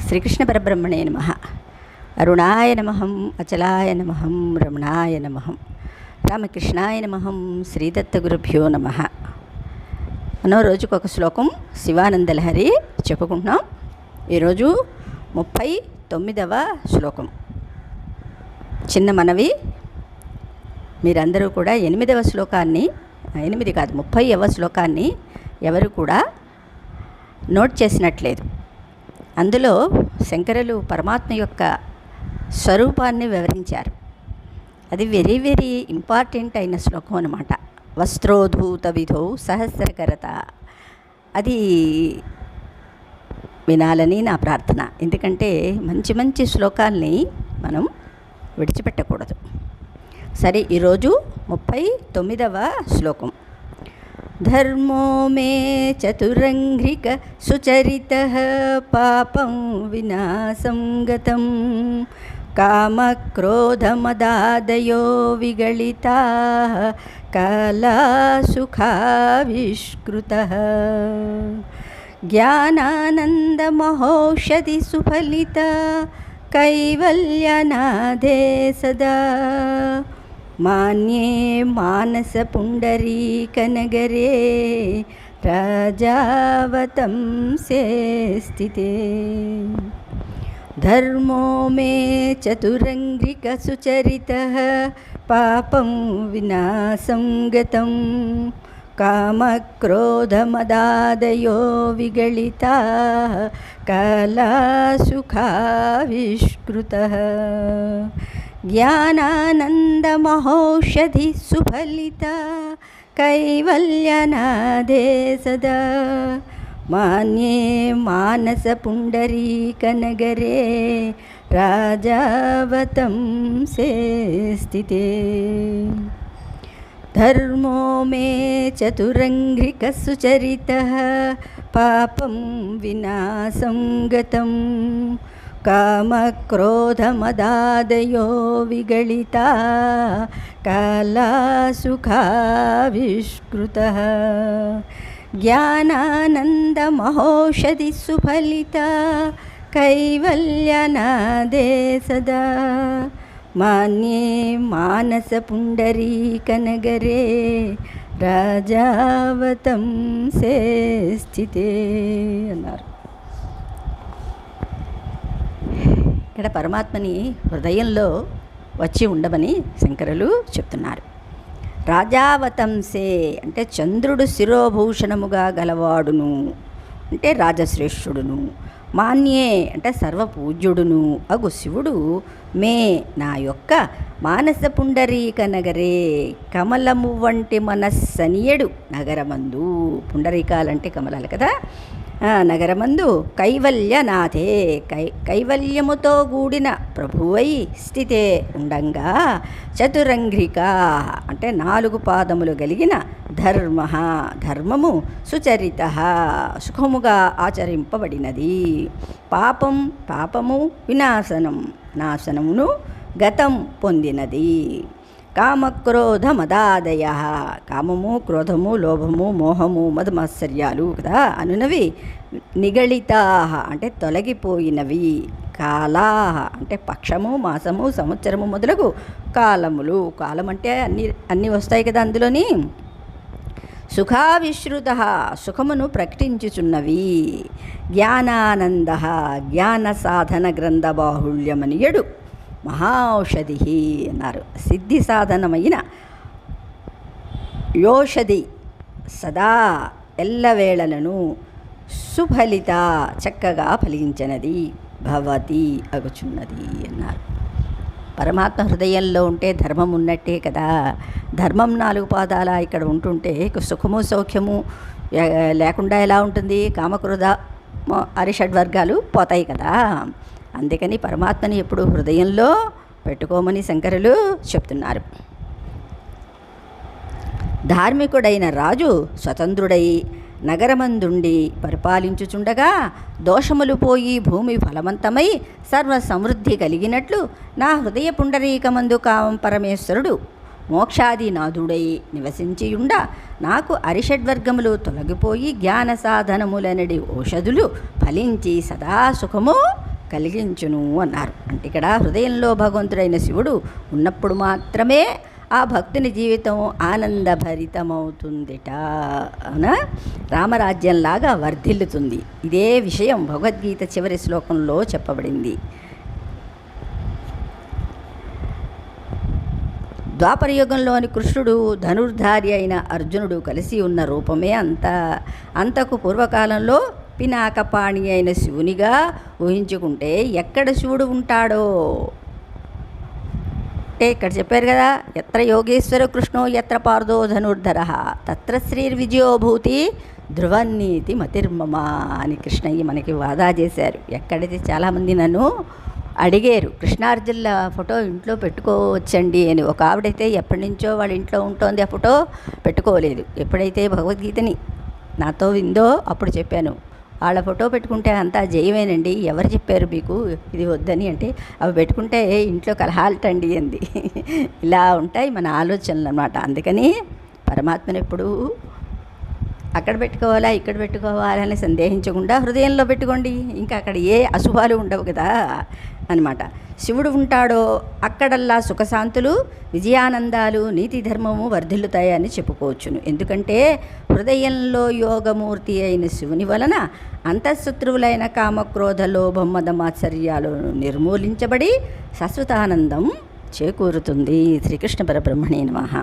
శ్రీకృష్ణ పరబ్రహ్మణే నమః. అరుణాయ నమః, అచలాయ నమః, రమణాయ నమః, రామకృష్ణాయ నమః, శ్రీదత్తగురుభ్యో నమః. మనం రోజుకొక శ్లోకం శివానందలహరి చెప్పుకుంటున్నాం. ఈరోజు 39వ శ్లోకం. చిన్న మనవి, మీరందరూ కూడా 8వ శ్లోకాన్ని, 8 కాదు 30వ శ్లోకాన్ని ఎవరు కూడా నోట్ చేసినట్లేదు. అందులో శంకరులు పరమాత్మ యొక్క స్వరూపాన్ని వివరించారు. అది వెరీ వెరీ ఇంపార్టెంట్ అయిన శ్లోకం అన్నమాట. వస్త్రోధూత విధో సహస్రకరత. అది వినాలని నా ప్రార్థన. ఎందుకంటే మంచి మంచి శ్లోకాల్ని మనం విడిచిపెట్టకూడదు. సరే, ఈరోజు 39వ శ్లోకం. ధర్మో మే చతురంఘ్రిక సుచరితః పాపం వినాశం గతం కామక్రోధమదాదయో విగళితాః కాలాసుఖావిష్కృతః జ్ఞానానందమహౌషధి సుఫలిత కైవల్యనాదే సదా మాన్యే మానసపుండరీకనగరే రాజావతంసే స్థితే. ధర్మో మే చతురంఘ్రిక సుచరితః పాపం వినాశం గతం కామక్రోధమదాదయో విగళితాః కాలాసుఖావిష్కృతః జ్ఞానానందమహౌషధి సుఫలిత కైవల్యనాదే సదా మాన్యే మానసపుండరీకనగరే రాజావతంసే స్థితే. ధర్మో మే చతురంఘ్రిక సుచరితః పాపం వినాశం గతం కామక్రోధమదాదయో విగళితాః కాలాసుఖావిష్కృతః జ్ఞానానందమహౌషధి సుఫలిత కైవల్యనాదే సదా మాన్యే మానసపుండరీకనగరే రాజావతంసే స్థితే అన్నారు. ఇక్కడ పరమాత్మని హృదయంలో వచ్చి ఉండమని శంకరులు చెప్తున్నారు. రాజావతంసే అంటే చంద్రుడు శిరోభూషణముగా గలవాడును, అంటే రాజశ్రేష్ఠుడును. మాన్యే అంటే సర్వపూజ్యుడును అగు శివుడు మే నా యొక్క మానస పుండరీక నగరే కమలము వంటి మనస్సనియడు నగరమందు. పుండరీకాలంటే కమలాలు కదా. నగరమందు కైవల్యనాథే కైవల్యముతో కూడిన ప్రభువై స్థితే ఉండంగా చతురంఘ్రిక అంటే 4 పాదములు కలిగిన ధర్మ ధర్మము సుచరిత సుఖముగా ఆచరింపబడినది. పాపం పాపము నాశనమును గతం పొందినది. కామక్రోధమదాదయ కామము క్రోధము లోభము మోహము మదమాత్సర్యాలు కదా అనునవి నిగళితా అంటే తొలగిపోయినవి. కాలాహ అంటే పక్షము మాసము సంవత్సరము మొదలగు కాలములు. కాలం అంటే అన్నీ వస్తాయి కదా అందులోని. సుఖావిశ్రుత సుఖమును ప్రకటించుచున్నవి. జ్ఞానానంద జ్ఞాన సాధన గ్రంథ బాహుళ్యమనియడు మహాఔషధి అన్నారు. సిద్ధి సాధనమైన యోషధి సదా ఎల్లవేళలను సుఫలిత చక్కగా ఫలించినది భవతి అగుచున్నది అన్నారు. పరమాత్మ హృదయంలో ఉంటే ధర్మం ఉన్నట్టే కదా. ధర్మం 4 పాదాల ఇక్కడ ఉంటుంటే సుఖము సౌఖ్యము లేకుండా ఎలా ఉంటుంది? కామక్రోధ అరిషడ్వర్గాలు పోతాయి కదా. అందుకని పరమాత్మని ఎప్పుడు హృదయంలో పెట్టుకోమని శంకరులు చెప్తున్నారు. ధార్మికుడైన రాజు స్వతంత్రుడై నగరమందుండి పరిపాలించుచుండగా దోషములు పోయి భూమి ఫలవంతమై సర్వ సమృద్ధి కలిగినట్లు నా హృదయ పుండరీకమందు కావం పరమేశ్వరుడు మోక్షాదినాథుడై నివసించియుండ నాకు అరిషడ్వర్గములు తొలగిపోయి జ్ఞాన సాధనములనడి ఔషధులు ఫలించి సదా సుఖము కలిగించును అన్నారు. అంటే ఇక్కడ హృదయంలో భగవంతుడైన శివుడు ఉన్నప్పుడు మాత్రమే ఆ భక్తుని జీవితం ఆనందభరితమవుతుందిట, అవునా, రామరాజ్యంలాగా వర్ధిల్లుతుంది. ఇదే విషయం భగవద్గీత చివరి శ్లోకంలో చెప్పబడింది. ద్వాపరయుగంలోని కృష్ణుడు ధనుర్ధారి అయిన అర్జునుడు కలిసి ఉన్న రూపమే అంతకు పూర్వకాలంలో పినాకపాణి అయిన శివునిగా ఊహించుకుంటే ఎక్కడ శివుడు ఉంటాడో అంటే ఇక్కడ చెప్పారు కదా, ఎత్ర యోగేశ్వర కృష్ణో ఎత్ర పార్థో ధనుర్ధర తత్ర శ్రీర్విజయోభూతి ధ్రువన్నీతి మతిర్మమ అని కృష్ణయ్య మనకి వాదా చేశారు. ఎక్కడైతే చాలామంది నన్ను అడిగారు, కృష్ణార్జునుల ఫోటో ఇంట్లో పెట్టుకోవచ్చండి అని. ఒక ఆవిడైతే ఎప్పటి నుంచో వాళ్ళ ఇంట్లో ఉంటోంది, ఆ ఫోటో పెట్టుకోలేదు. ఎప్పుడైతే భగవద్గీతని నాతో విందో అప్పుడు చెప్పాను, వాళ్ళ ఫోటో పెట్టుకుంటే అంతా జయమేనండి, ఎవరు చెప్పారు మీకు ఇది వద్దని అంటే, అవి పెట్టుకుంటే ఇంట్లో కలహాలటండి అంది. ఇలా ఉంటాయి మన ఆలోచనలు అన్నమాట. అందుకని పరమాత్మను ఎప్పుడు అక్కడ పెట్టుకోవాలా ఇక్కడ పెట్టుకోవాలని సందేహించకుండా హృదయంలో పెట్టుకోండి, ఇంకా అక్కడ ఏ అశుభాలు ఉండవు కదా అనమాట. శివుడు ఉంటాడో అక్కడల్లా సుఖశాంతులు, విజయానందాలు, నీతి ధర్మము వర్ధిల్లుతాయని చెప్పుకోవచ్చును. ఎందుకంటే హృదయంలో యోగమూర్తి అయిన శివుని వలన అంతఃశత్రువులైన కామక్రోధ లోభ మద మాత్సర్యాలు నిర్మూలించబడి శాశ్వతానందం చేకూరుతుంది. శ్రీకృష్ణ పరబ్రహ్మణే నమః.